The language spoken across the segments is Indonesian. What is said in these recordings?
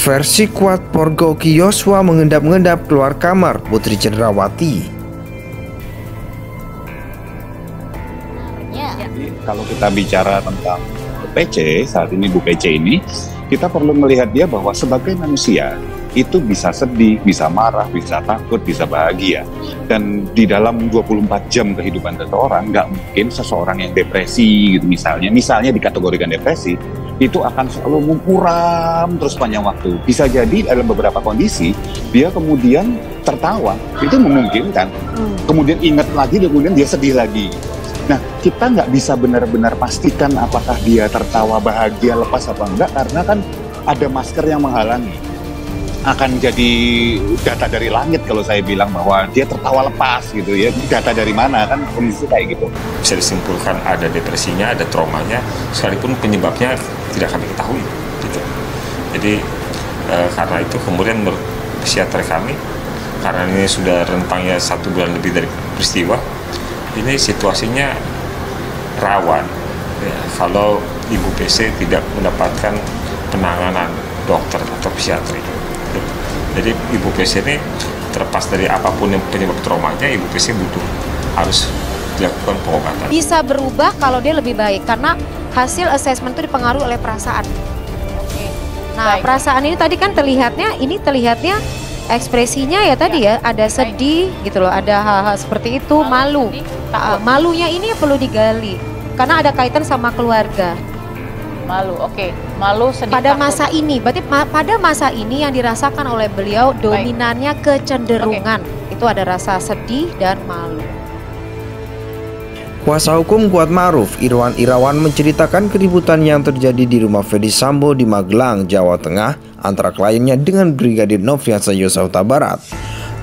Versi kuat Pergoki Yosua mengendap-endap keluar kamar Putri Cenderawati. Kalau kita bicara tentang PC saat ini, Bu PC ini, kita perlu melihat dia bahwa sebagai manusia itu bisa sedih, bisa marah, bisa takut, bisa bahagia. Dan di dalam 24 jam kehidupan seseorang, nggak mungkin seseorang yang depresi gitu misalnya dikategorikan depresi, itu akan selalu muram terus panjang waktu. Bisa jadi dalam beberapa kondisi, dia kemudian tertawa, itu memungkinkan. Kemudian ingat lagi, kemudian dia sedih lagi. Nah, kita nggak bisa benar-benar pastikan apakah dia tertawa bahagia lepas apa enggak, karena kan ada masker yang menghalangi. Akan jadi data dari langit kalau saya bilang bahwa dia tertawa lepas gitu ya. Data dari mana, kan kondisi kayak gitu. Bisa disimpulkan ada depresinya, ada traumanya, sekalipun penyebabnya tidak kami ketahui gitu. Jadi karena itu kemudian menurut psikiater kami, karena ini sudah rentangnya 1 bulan lebih dari peristiwa, ini situasinya rawan ya, kalau Ibu PC tidak mendapatkan penanganan dokter atau psikiatri. Jadi Ibu PC ini terlepas dari apapun yang penyebab traumanya, Ibu PC harus dilakukan pengobatan. Bisa berubah kalau dia lebih baik karena hasil asesmen itu dipengaruhi oleh perasaan. Nah, perasaan ini tadi kan terlihatnya ekspresinya ya tadi ya, ada sedih gitu loh, ada hal-hal seperti itu, malu. Malunya ini perlu digali karena ada kaitan sama keluarga. Malu, malu, sedih, pada takut. masa ini, berarti pada masa ini yang dirasakan oleh beliau dominannya kecenderungan itu ada rasa sedih dan malu. Kuasa hukum Kuat Ma'ruf, Irwan Irawan, menceritakan keributan yang terjadi di rumah Ferdy Sambo di Magelang, Jawa Tengah antara kliennya dengan Brigadir Nofriansah Yosua Huta Barat.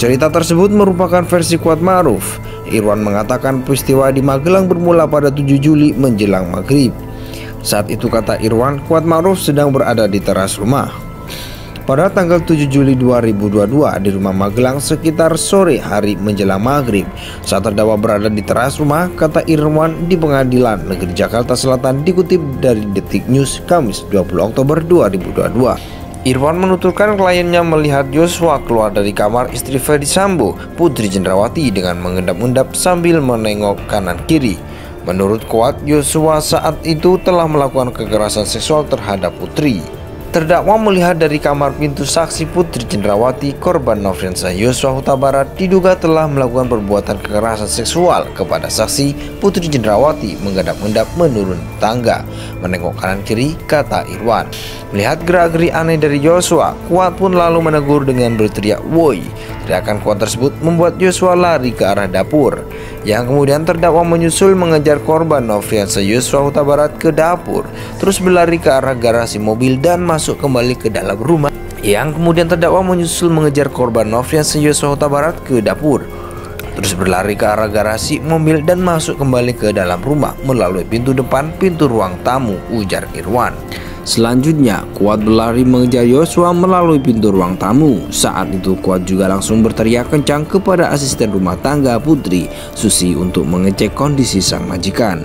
Cerita tersebut merupakan versi Kuat Ma'ruf. Irwan mengatakan peristiwa di Magelang bermula pada 7 Juli menjelang maghrib. Saat itu, kata Irwan, Kuat Ma'ruf sedang berada di teras rumah. Pada tanggal 7 Juli 2022 di rumah Magelang sekitar sore hari menjelang maghrib, saat terdakwa berada di teras rumah, kata Irwan, di Pengadilan Negeri Jakarta Selatan, dikutip dari Detik News Kamis 20 Oktober 2022. Irwan menuturkan kliennya melihat Yosua keluar dari kamar istri Ferdy Sambo, Putri Cenderawati, dengan mengendap-endap sambil menengok kanan kiri. Menurut Kuat, Yosua saat itu telah melakukan kekerasan seksual terhadap Putri. Terdakwa melihat dari kamar pintu saksi Putri Cenderawati, korban Nofriansah Yosua Huta Barat, diduga telah melakukan perbuatan kekerasan seksual kepada saksi Putri Cenderawati mengendap-endap menurun tangga, menengok kanan kiri, kata Irwan. Melihat gerak-gerik aneh dari Yosua, Kuat pun lalu menegur dengan berteriak "woi". Teriakan Kuat tersebut membuat Yosua lari ke arah dapur, yang kemudian terdakwa menyusul mengejar korban Nofriansah Yosua Huta Barat ke dapur, terus berlari ke arah garasi mobil dan masuk kembali ke dalam rumah, yang kemudian terdakwa menyusul mengejar korban Nofriansah Yosua Huta Barat ke dapur, terus berlari ke arah garasi mobil dan masuk kembali ke dalam rumah melalui pintu depan, pintu ruang tamu, ujar Irwan. Selanjutnya, Kuat berlari mengejar Yosua melalui pintu ruang tamu. Saat itu Kuat juga langsung berteriak kencang kepada asisten rumah tangga Putri, Susi, untuk mengecek kondisi sang majikan.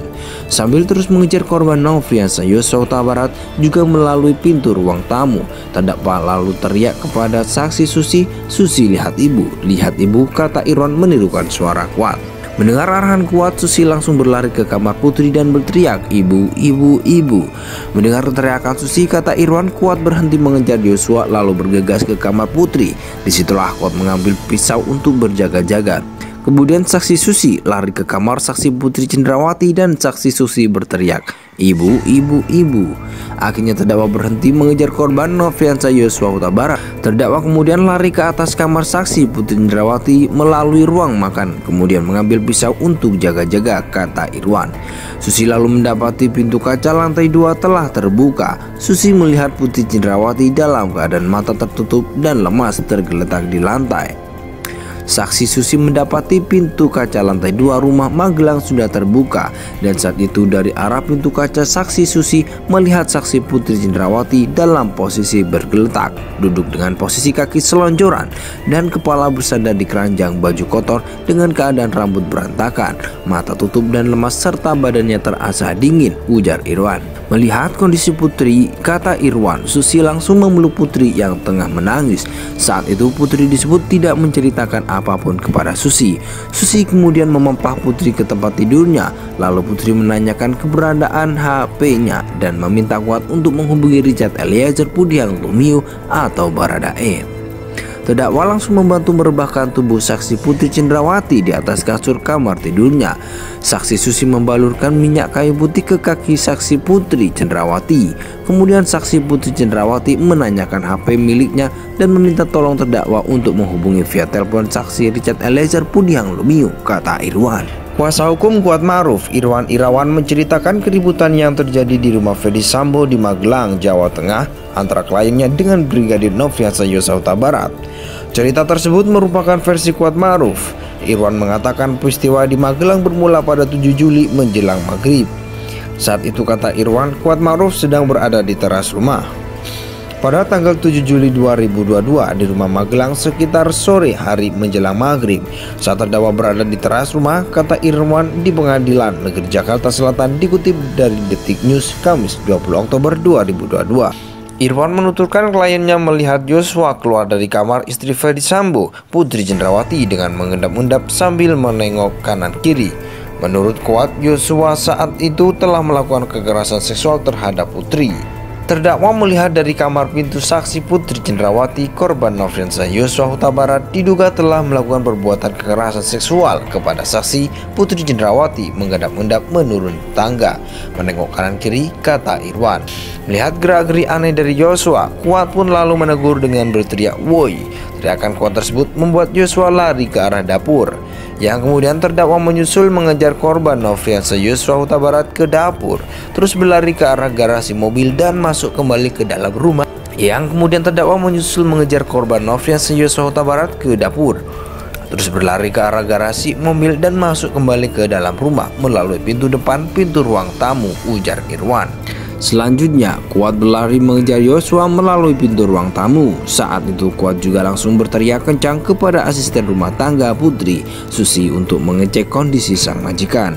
Sambil terus mengejar korban Nofriansah Yosua Huta Barat juga melalui pintu ruang tamu, terdakwa lalu teriak kepada saksi Susi, "Susi, lihat ibu", kata Irwan menirukan suara Kuat. Mendengar arahan Kuat, Susi langsung berlari ke kamar Putri dan berteriak, "Ibu, ibu, ibu". Mendengar teriakan Susi, kata Irwan, Kuat berhenti mengejar Yosua lalu bergegas ke kamar Putri. Disitulah Kuat mengambil pisau untuk berjaga-jaga. Kemudian saksi Susi lari ke kamar saksi Putri Cenderawati dan saksi Susi berteriak, "Ibu, ibu, ibu". Akhirnya terdakwa berhenti mengejar korban Nofriansah Yosua Huta Barat. Terdakwa kemudian lari ke atas kamar saksi Putri Cenderawati melalui ruang makan, kemudian mengambil pisau untuk jaga-jaga, kata Irwan. Susi lalu mendapati pintu kaca lantai 2 telah terbuka. Susi melihat Putri Cenderawati dalam keadaan mata tertutup dan lemas tergeletak di lantai. Saksi Susi mendapati pintu kaca lantai 2 rumah Magelang sudah terbuka, dan saat itu dari arah pintu kaca saksi Susi melihat saksi Putri Cenderawati dalam posisi bergeletak, duduk dengan posisi kaki selonjoran dan kepala bersandar di keranjang baju kotor dengan keadaan rambut berantakan, mata tutup dan lemas serta badannya terasa dingin, ujar Irwan. Melihat kondisi Putri, kata Irwan, Susi langsung memeluk Putri yang tengah menangis. Saat itu Putri disebut tidak menceritakan apapun kepada Susi. Susi kemudian memempah Putri ke tempat tidurnya. Lalu Putri menanyakan keberadaan HP-nya dan meminta Kuat untuk menghubungi Richard Eliezer Pudiang Lumiu atau Baradae. Terdakwa langsung membantu merebahkan tubuh saksi Putri Cendrawati di atas kasur kamar tidurnya. Saksi Susi membalurkan minyak kayu putih ke kaki saksi Putri Cendrawati. Kemudian saksi Putri Cendrawati menanyakan HP miliknya dan meminta tolong terdakwa untuk menghubungi via telepon saksi Richard Eliezer Pudiang Lumiu, kata Irwan. Kuasa hukum Kuat Ma'ruf, Irwan Irawan, menceritakan keributan yang terjadi di rumah Ferdy Sambo di Magelang, Jawa Tengah antara kliennya dengan Brigadir Nofriansah Yosua Huta Barat. Cerita tersebut merupakan versi Kuat Ma'ruf. Irwan mengatakan peristiwa di Magelang bermula pada 7 Juli menjelang maghrib. Saat itu, kata Irwan, Kuat Ma'ruf sedang berada di teras rumah. Pada tanggal 7 Juli 2022 di rumah Magelang sekitar sore hari menjelang maghrib. Saat terdakwa berada di teras rumah, kata Irwan, di Pengadilan Negeri Jakarta Selatan, dikutip dari Detik News Kamis 20 Oktober 2022. Irwan menuturkan kliennya melihat Yosua keluar dari kamar istri Ferdy Sambo, Putri Cendrawati, dengan mengendap-endap sambil menengok kanan kiri. Menurut Kuat, Yosua saat itu telah melakukan kekerasan seksual terhadap Putri. Terdakwa melihat dari kamar pintu saksi Putri Cendrawati, korban Nofriansah Yosua Huta Barat, diduga telah melakukan perbuatan kekerasan seksual kepada saksi Putri Cendrawati mengendap-endap menurun tangga, menengok kanan kiri, kata Irwan. Melihat gerak-gerik aneh dari Yosua, Kuat pun lalu menegur dengan berteriak "woi". Teriakan Kuat tersebut membuat Yosua lari ke arah dapur, yang kemudian terdakwa menyusul mengejar korban Nofriansah Yosua Huta Barat ke dapur, terus berlari ke arah garasi mobil dan masuk kembali ke dalam rumah. Yang kemudian terdakwa menyusul mengejar korban Nofriansah Yosua Huta Barat ke dapur, terus berlari ke arah garasi mobil dan masuk kembali ke dalam rumah melalui pintu depan, pintu ruang tamu, ujar Irwan. Selanjutnya, Kuat berlari mengejar Yosua melalui pintu ruang tamu. Saat itu Kuat juga langsung berteriak kencang kepada asisten rumah tangga Putri, Susi, untuk mengecek kondisi sang majikan.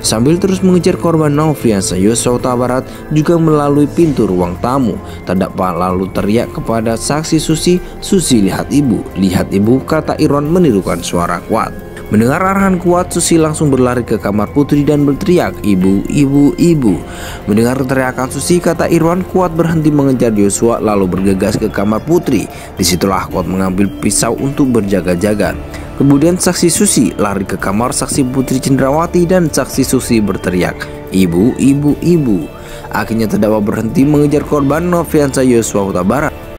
Sambil terus mengejar korban Nofriansah Yosua Huta Barat juga melalui pintu ruang tamu. Terdakwa lalu teriak kepada saksi Susi, "Susi, lihat ibu", kata Irwan menirukan suara Kuat. Mendengar arahan Kuat, Susi langsung berlari ke kamar Putri dan berteriak, "Ibu, ibu, ibu". Mendengar teriakan Susi, kata Irwan, Kuat berhenti mengejar Yosua lalu bergegas ke kamar Putri. Disitulah Kuat mengambil pisau untuk berjaga-jaga. Kemudian saksi Susi lari ke kamar saksi Putri Cendrawati dan saksi Susi berteriak, "Ibu, ibu, ibu". Akhirnya terdakwa berhenti mengejar korban Nofriansah Yosua Huta Barat.